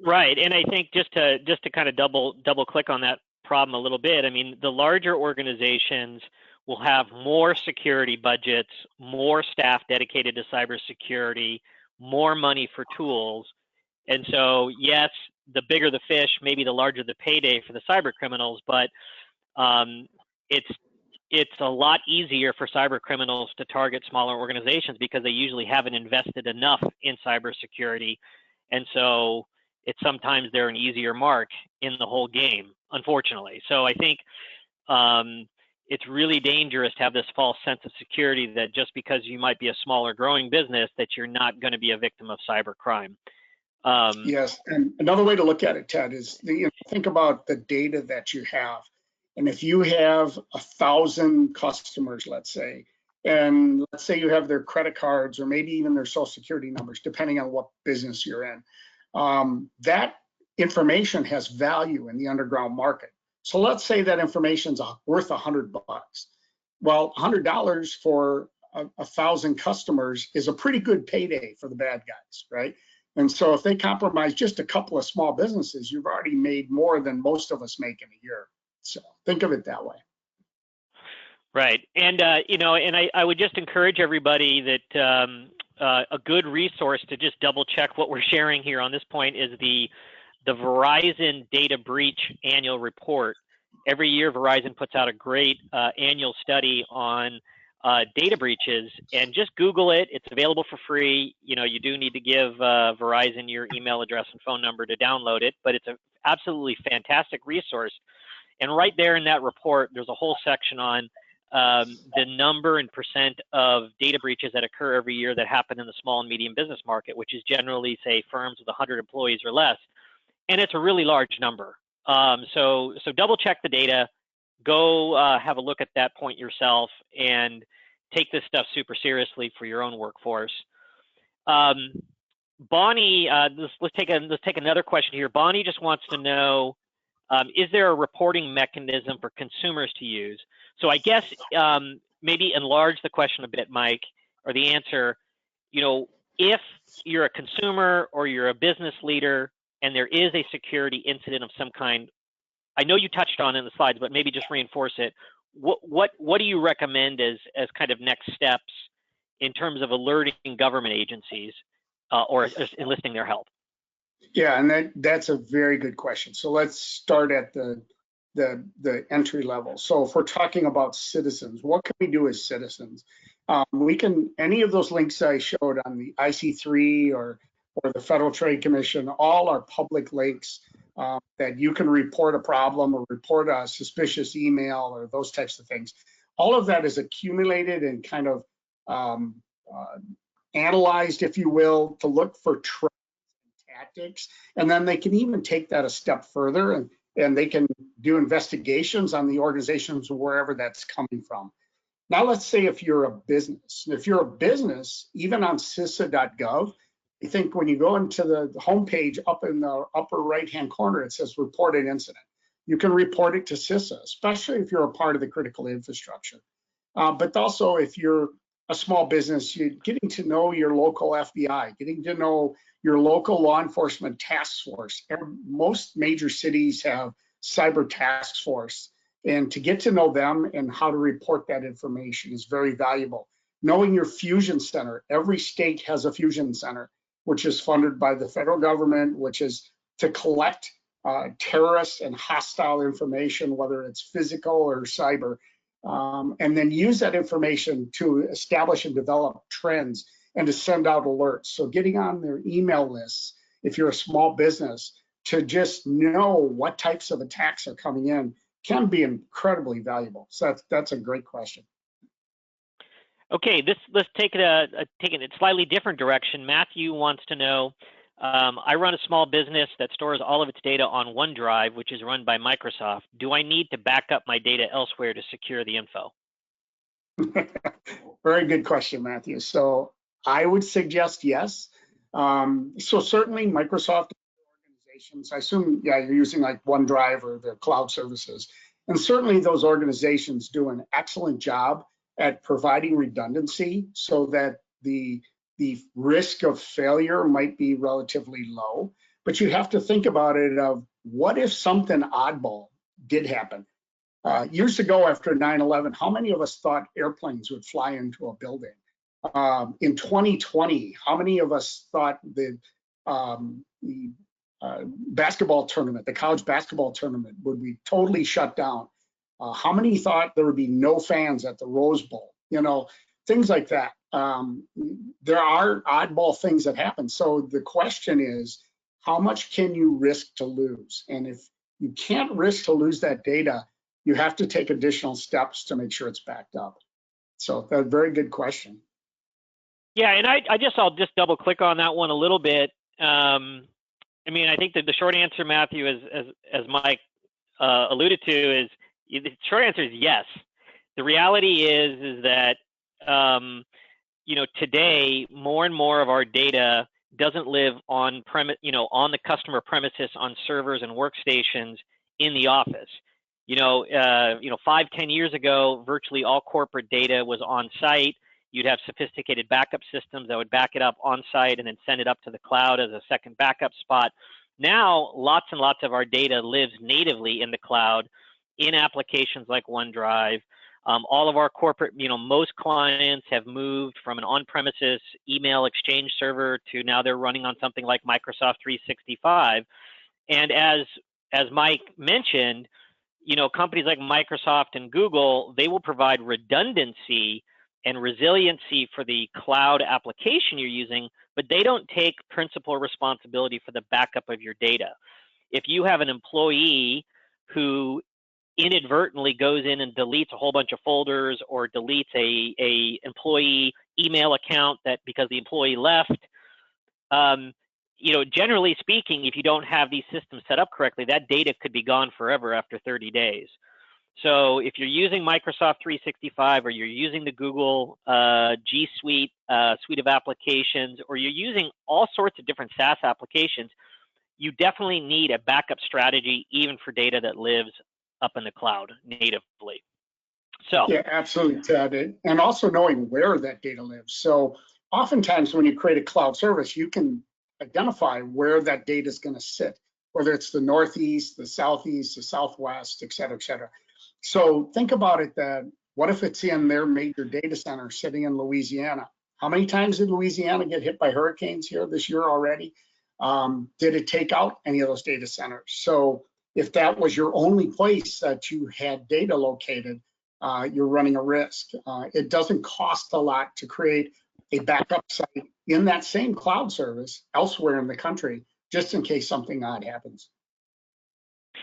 Right, and I think just to kind of double click on that problem a little bit. I mean, the larger organizations will have more security budgets, more staff dedicated to cybersecurity, more money for tools, and so yes, the bigger the fish, maybe the larger the payday for the cyber criminals, but it's a lot easier for cyber criminals to target smaller organizations because they usually haven't invested enough in cybersecurity, and so it's sometimes they're an easier mark in the whole game, unfortunately. So I think it's really dangerous to have this false sense of security that just because you might be a smaller growing business that you're not going to be a victim of cyber crime. Yes, and another way to look at it, Ted, is think about the data that you have. And if you have 1,000 customers, let's say, and let's say you have their credit cards or maybe even their social security numbers, depending on what business you're in, that information has value in the underground market. So let's say that information's worth $100. Well, $100 for 1,000 customers is a pretty good payday for the bad guys, right? And so if they compromise just a couple of small businesses, you've already made more than most of us make in a year. So think of it that way. Right. And, and I would just encourage everybody that a good resource to just double check what we're sharing here on this point is the Verizon Data Breach Annual Report. Every year, Verizon puts out a great annual study on data breaches, and just Google it. It's available for free. You do need to give Verizon your email address and phone number to download it, but it's an absolutely fantastic resource. And right there in that report, there's a whole section on the number and percent of data breaches that occur every year that happen in the small and medium business market, which is generally, say, firms with 100 employees or less. And it's a really large number. So double check the data, go have a look at that point yourself, and take this stuff super seriously for your own workforce. Bonnie, let's take another question here. Bonnie just wants to know, is there a reporting mechanism for consumers to use? So I guess maybe enlarge the question a bit, Mike, or the answer. If you're a consumer or you're a business leader and there is a security incident of some kind, I know you touched on it in the slides, but maybe just reinforce it. What do you recommend as kind of next steps in terms of alerting government agencies or enlisting their help? Yeah, and that's a very good question. So let's start at the entry level. So if we're talking about citizens, what can we do as citizens? We can, any of those links I showed on the IC3 or the Federal Trade Commission, all are public links that you can report a problem or report a suspicious email or those types of things. All of that is accumulated and kind of analyzed, if you will, to look for trends and tactics. And then they can even take that a step further and they can do investigations on the organizations wherever that's coming from. Now, let's say if you're a business, even on CISA.gov, I think when you go into the homepage up in the upper right-hand corner, it says report an incident. You can report it to CISA, especially if you're a part of the critical infrastructure. But also if you're a small business, you're getting to know your local FBI, getting to know your local law enforcement task force. Most major cities have cyber task force, and to get to know them and how to report that information is very valuable. Knowing your fusion center, every state has a fusion center, which is funded by the federal government, which is to collect terrorist and hostile information, whether it's physical or cyber, and then use that information to establish and develop trends and to send out alerts. So getting on their email lists, if you're a small business, to just know what types of attacks are coming in can be incredibly valuable. So that's a great question. Okay, let's take it a slightly different direction. Matthew wants to know, I run a small business that stores all of its data on OneDrive, which is run by Microsoft. Do I need to back up my data elsewhere to secure the info? Very good question, Matthew. So I would suggest yes. So certainly Microsoft organizations, I assume, yeah, you're using like OneDrive or their cloud services. And certainly those organizations do an excellent job at providing redundancy so that the risk of failure might be relatively low. But you have to think about it of what if something oddball did happen? Years ago after 9/11, how many of us thought airplanes would fly into a building? In 2020, how many of us thought the basketball tournament, the college basketball tournament, would be totally shut down? How many thought there would be no fans at the Rose Bowl? You know, things like that. There are oddball things that happen. So the question is, how much can you risk to lose? And if you can't risk to lose that data, you have to take additional steps to make sure it's backed up. So that's a very good question. Yeah, and I'll just double click on that one a little bit. I mean, I think that the short answer, Matthew, as Mike alluded to, is the short answer is yes. The reality is that you know, today more and more of our data doesn't live on on the customer premises, on servers and workstations in the office. 5-10 years ago, virtually all corporate data was on site. You'd have sophisticated backup systems that would back it up on site and then send it up to the cloud as a second backup spot. Now, lots and lots of our data lives natively in the cloud in applications like OneDrive. All of our corporate, most clients have moved from an on-premises email exchange server to now they're running on something like Microsoft 365. And as Mike mentioned, companies like Microsoft and Google, they will provide redundancy and resiliency for the cloud application you're using, but they don't take principal responsibility for the backup of your data. If you have an employee who inadvertently goes in and deletes a whole bunch of folders or deletes a employee email account that because the employee left, generally speaking, if you don't have these systems set up correctly, that data could be gone forever after 30 days. So if you're using Microsoft 365 or you're using the Google G Suite suite of applications, or you're using all sorts of different SaaS applications, you definitely need a backup strategy even for data that lives up in the cloud natively. So yeah, absolutely, Ted, and also knowing where that data lives. So oftentimes when you create a cloud service, you can identify where that data is going to sit, whether it's the Northeast, the Southeast, the Southwest, et cetera, et cetera. So think about it that what if it's in their major data center sitting in Louisiana? How many times did Louisiana get hit by hurricanes here this year already? Did it take out any of those data centers? So if that was your only place that you had data located, you're running a risk. It doesn't cost a lot to create a backup site in that same cloud service elsewhere in the country, just in case something odd happens.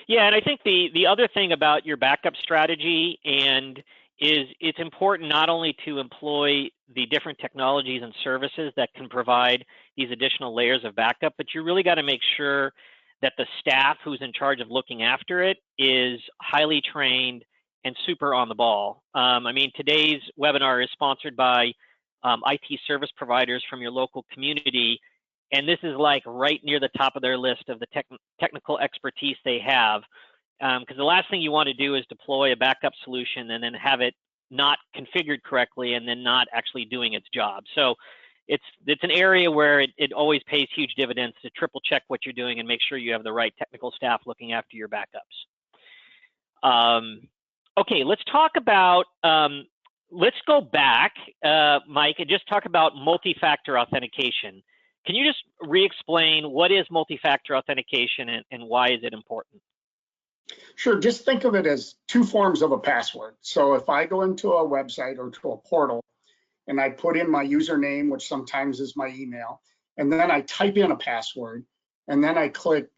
Yeah, and I think the other thing about your backup strategy is it's important not only to employ the different technologies and services that can provide these additional layers of backup, but you really got to make sure that the staff who's in charge of looking after it is highly trained and super on the ball. I mean, today's webinar is sponsored by IT service providers from your local community. And this is like right near the top of their list of the technical expertise they have. Because the last thing you want to do is deploy a backup solution and then have it not configured correctly and then not actually doing its job. So it's an area where it always pays huge dividends to triple check what you're doing and make sure you have the right technical staff looking after your backups. Okay, let's talk about, let's go back, Mike, and just talk about multi-factor authentication. Can you just re-explain what is multi-factor authentication and why is it important? Sure, just think of it as two forms of a password. So if I go into a website or to a portal and I put in my username, which sometimes is my email, and then I type in a password and then I click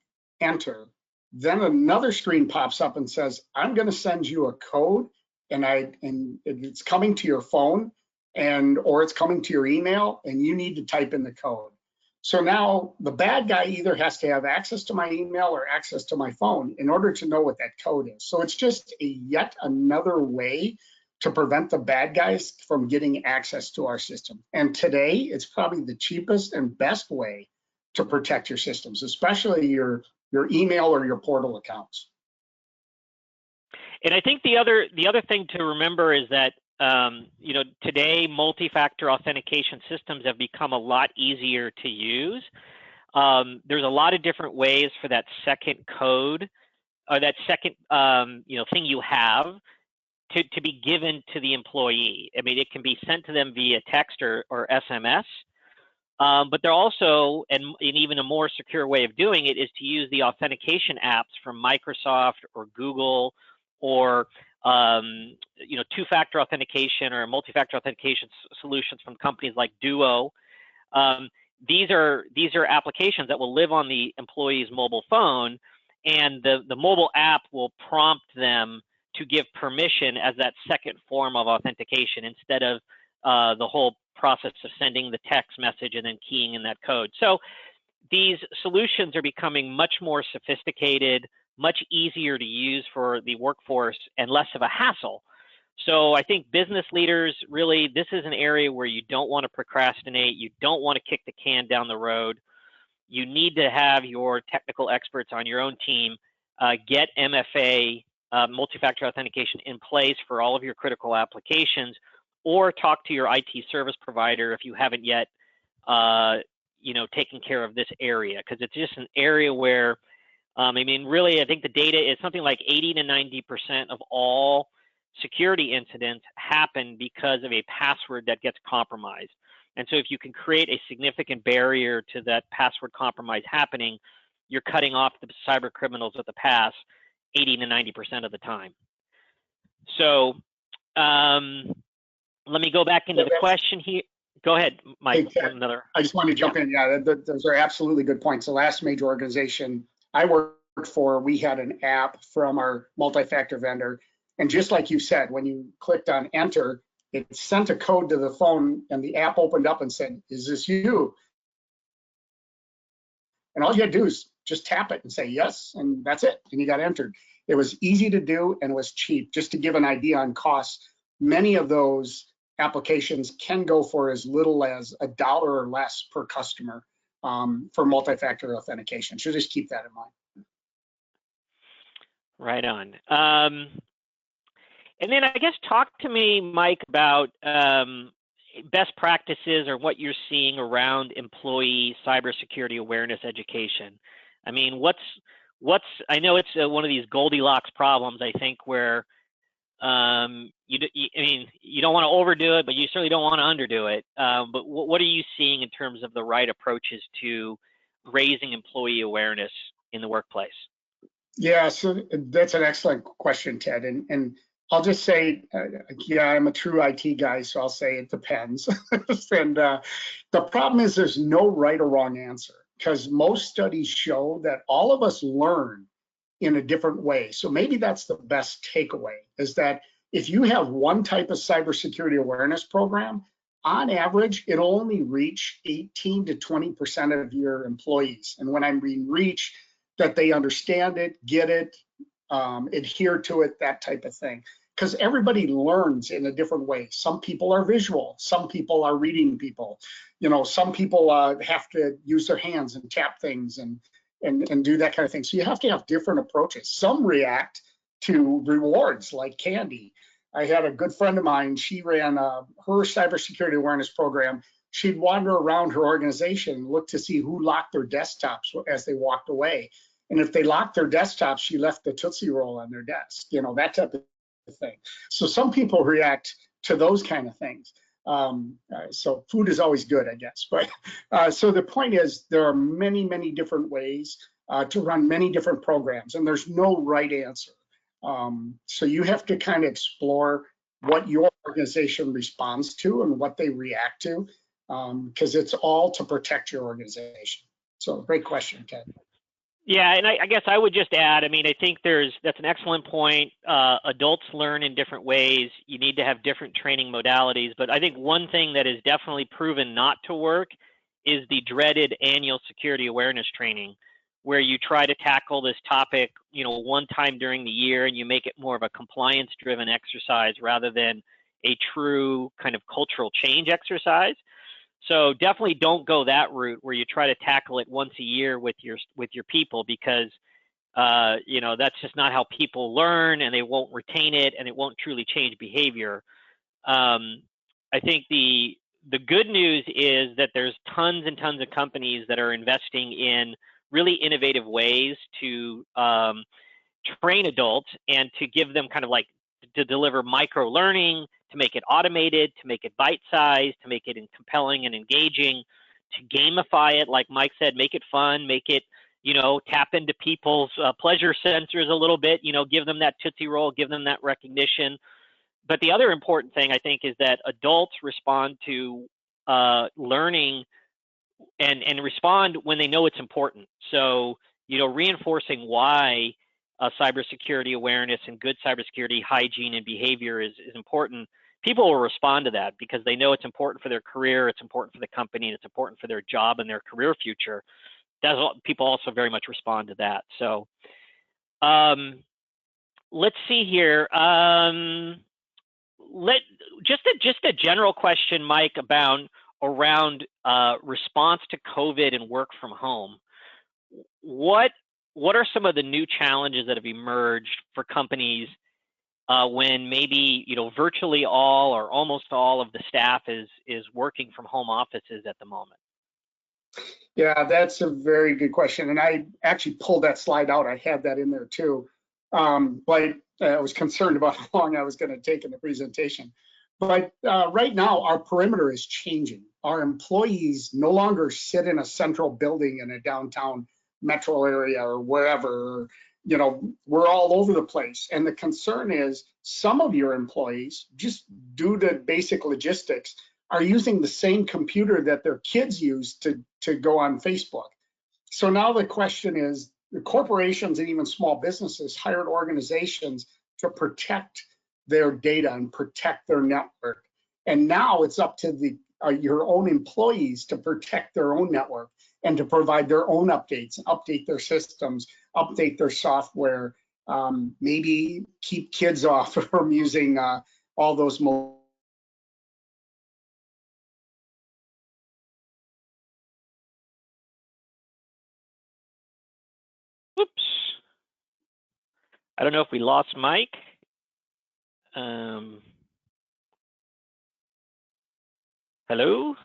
enter, then another screen pops up and says, I'm going to send you a code and it's coming to your phone or it's coming to your email and you need to type in the code. So now the bad guy either has to have access to my email or access to my phone in order to know what that code is. So it's just yet another way to prevent the bad guys from getting access to our system. And today, it's probably the cheapest and best way to protect your systems, especially your email or your portal accounts. And I think the other thing to remember is that today multi-factor authentication systems have become a lot easier to use. There's a lot of different ways for that second code or that second thing you have to be given to the employee. I mean, it can be sent to them via text or SMS, but they're also, and even a more secure way of doing it is to use the authentication apps from Microsoft or Google or two-factor authentication or multi-factor authentication solutions from companies like Duo. These are applications that will live on the employee's mobile phone, and the mobile app will prompt them to give permission as that second form of authentication instead of the whole process of sending the text message and then keying in that code. So these solutions are becoming much more sophisticated, much easier to use for the workforce, and less of a hassle. So I think business leaders, really, this is an area where you don't want to procrastinate. You don't want to kick the can down the road. You need to have your technical experts on your own team get MFA, multi-factor authentication, in place for all of your critical applications, or talk to your IT service provider if you haven't yet taken care of this area, because it's just an area where really, I think the data is something like 80 to 90% of all security incidents happen because of a password that gets compromised. And so if you can create a significant barrier to that password compromise happening, you're cutting off the cyber criminals of the past 80 to 90% of the time. So let me go back into the question here. Go ahead, Mike. Hey, I just wanted to jump in. Yeah, those are absolutely good points. The last major organization I worked for, we had an app from our multi-factor vendor. And just like you said, when you clicked on enter, it sent a code to the phone and the app opened up and said, "Is this you?" And all you had to do is just tap it and say yes, and that's it. And you got entered. It was easy to do and was cheap. Just to give an idea on costs, many of those applications can go for as little as $1 or less per customer for multi-factor authentication. So just keep that in mind. Right on. And then I guess talk to me, Mike, about best practices or what you're seeing around employee cybersecurity awareness education. I mean, I know it's one of these Goldilocks problems, I think, where you don't want to overdo it, but you certainly don't want to underdo it. But what are you seeing in terms of the right approaches to raising employee awareness in the workplace? Yeah, so that's an excellent question, Ted. And I'll just say, I'm a true IT guy, so I'll say it depends. And the problem is there's no right or wrong answer, because most studies show that all of us learn in a different way. So maybe that's the best takeaway, is that if you have one type of cybersecurity awareness program, on average, it'll only reach 18 to 20% of your employees. And when I mean reach, that they understand it, get it, adhere to it, that type of thing. Because everybody learns in a different way. Some people are visual, some people are reading people. Some people have to use their hands and tap things and do that kind of thing. So you have to have different approaches. Some react to rewards like candy. I had a good friend of mine, she ran her cybersecurity awareness program. She'd wander around her organization and look to see who locked their desktops as they walked away. And if they locked their desktops, she left the Tootsie Roll on their desk, that type of thing. So some people react to those kind of things. So food is always good, I guess. But so the point is, there are many, many different ways to run many different programs, and there's no right answer. So you have to kind of explore what your organization responds to and what they react to, because it's all to protect your organization. So great question, Ted. Yeah, and I guess I would just add, I think that's an excellent point. Adults learn in different ways. You need to have different training modalities. But I think one thing that is definitely proven not to work is the dreaded annual security awareness training, where you try to tackle this topic, one time during the year, and you make it more of a compliance-driven exercise rather than a true kind of cultural change exercise. So definitely don't go that route where you try to tackle it once a year with your people, because that's just not how people learn, and they won't retain it, and it won't truly change behavior. I think the good news is that there's tons and tons of companies that are investing in really innovative ways to train adults and to give them kind of like to deliver micro learning, to make it automated, to make it bite-sized, to make it compelling and engaging, to gamify it, like Mike said, make it fun, make it, tap into people's pleasure sensors a little bit, give them that Tootsie Roll, give them that recognition. But the other important thing, I think, is that adults respond to learning and respond when they know it's important. So, reinforcing why cybersecurity awareness and good cybersecurity hygiene and behavior is important. People will respond to that because they know it's important for their career, it's important for the company, and it's important for their job and their career future. People also very much respond to that. So let's see here. Just a general question, Mike, around response to COVID and work from home. What are some of the new challenges that have emerged for companies when maybe virtually all or almost all of the staff is working from home offices at the moment? Yeah, that's a very good question, and I actually pulled that slide out. I had that in there too, but I was concerned about how long I was going to take in the presentation. But right now, our perimeter is changing. Our employees no longer sit in a central building in a downtown metro area or wherever. We're all over the place. And the concern is some of your employees, just due to basic logistics, are using the same computer that their kids use to go on Facebook. So now the question is, the corporations and even small businesses hired organizations to protect their data and protect their network. And now it's up to your own employees to protect their own network and to provide their own updates, update their systems, update their software, maybe keep kids off from using all those Whoops. I don't know if we lost Mike. Hello?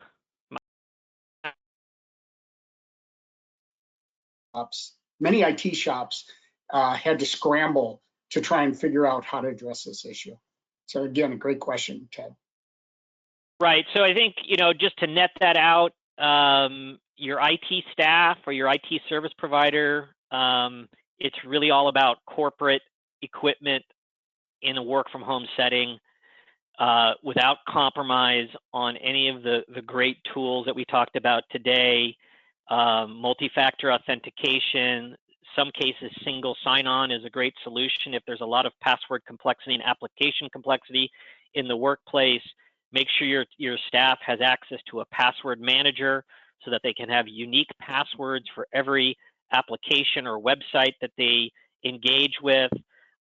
Many IT shops had to scramble to try and figure out how to address this issue. So again, a great question, Ted. Right. So I think, just to net that out, your IT staff or your IT service provider, it's really all about corporate equipment in a work from home setting without compromise on any of the great tools that we talked about today. Multi-factor authentication, some cases single sign-on is a great solution if there's a lot of password complexity and application complexity in the workplace. Make sure your staff has access to a password manager so that they can have unique passwords for every application or website that they engage with.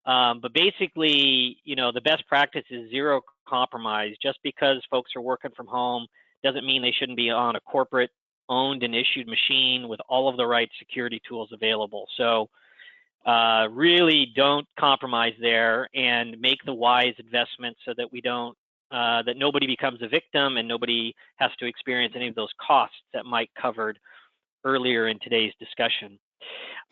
But basically, the best practice is zero compromise. Just because folks are working from home doesn't mean they shouldn't be on a corporate owned and issued machine with all of the right security tools available. So really don't compromise there and make the wise investments so that we don't, that nobody becomes a victim and nobody has to experience any of those costs that Mike covered earlier in today's discussion.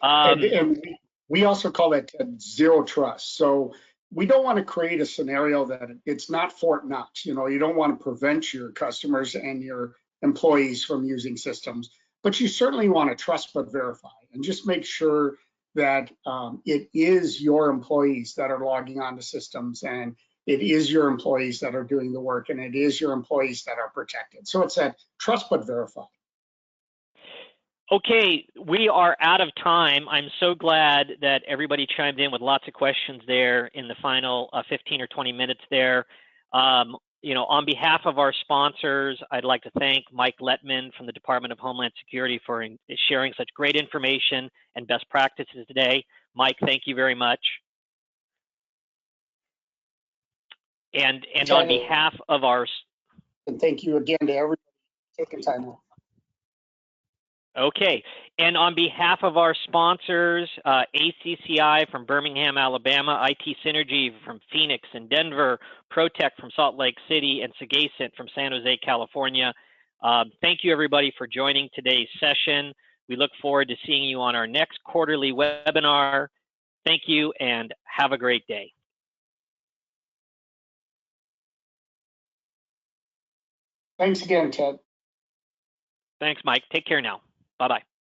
And we also call that zero trust. So we don't want to create a scenario that it's not Fort Knox. You don't want to prevent your customers and your employees from using systems, but you certainly want to trust but verify and just make sure that it is your employees that are logging onto systems, and it is your employees that are doing the work, and it is your employees that are protected. So it's that trust but verify. Okay, we are out of time. I'm so glad that everybody chimed in with lots of questions there in the final 15 or 20 minutes there. On behalf of our sponsors, I'd like to thank Mike Lettman from the Department of Homeland Security for sharing such great information and best practices today. Mike, thank you very much. And on behalf of our... And thank you again to everybody taking time off. Okay, and on behalf of our sponsors, ACCI from Birmingham, Alabama, IT Synergy from Phoenix and Denver, ProTech from Salt Lake City, and Sagacent from San Jose, California. Thank you everybody for joining today's session. We look forward to seeing you on our next quarterly webinar. Thank you and have a great day. Thanks again, Ted. Thanks, Mike. Take care now. Bye-bye.